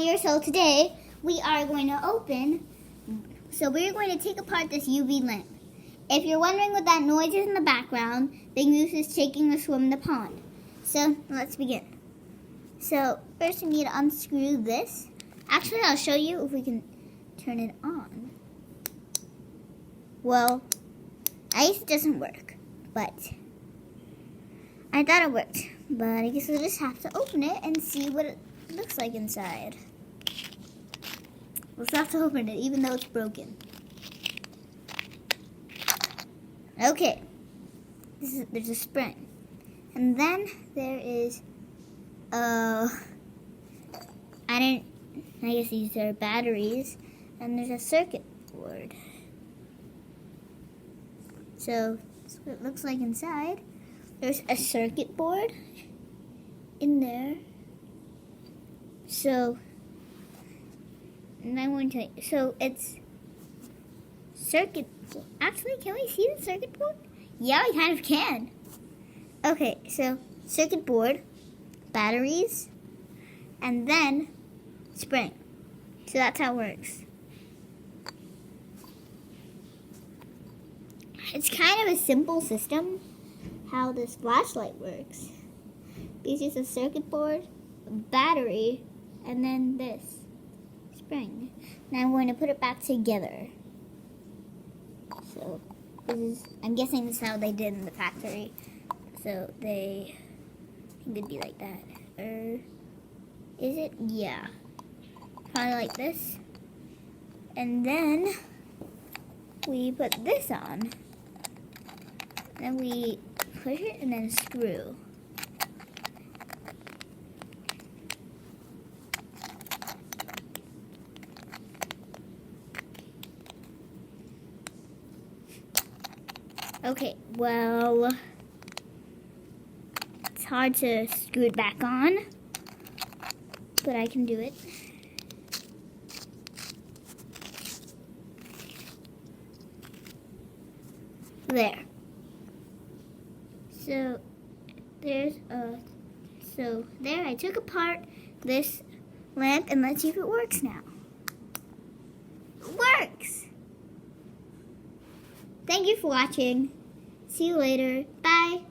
here. So today we are going to we're going to take apart this UV lamp. If you're wondering what that noise is in the background, the goose is taking a swim in the pond. So let's begin. So first we need to unscrew this. Actually, I'll show you if we can turn it on. Well, I guess it doesn't work, but I thought it worked. But I guess we'll just have to open it and see what it looks like inside. We'll still have to open it, even though it's broken. Okay. There's a spring. And then there is, I guess these are batteries. And there's a circuit board. So, that's what it looks like inside. There's a circuit board in there. So, and I want to, so it's circuit, actually, can we see the circuit board? Yeah, we kind of can. Okay, so circuit board, batteries, and then spring. So that's how it works. It's kind of a simple system, how this flashlight works. It's just a circuit board, a battery, and then this spring. Now I'm going to put it back together. So I'm guessing this is how they did in the factory. So I think it'd be like that. Or is it? Yeah. Probably like this. And then we put this on. Then we push it and then screw. Okay, well, it's hard to screw it back on, but I can do it. There. So there I took apart this lamp, and let's see if it works now. It works! Thank you for watching. See you later. Bye.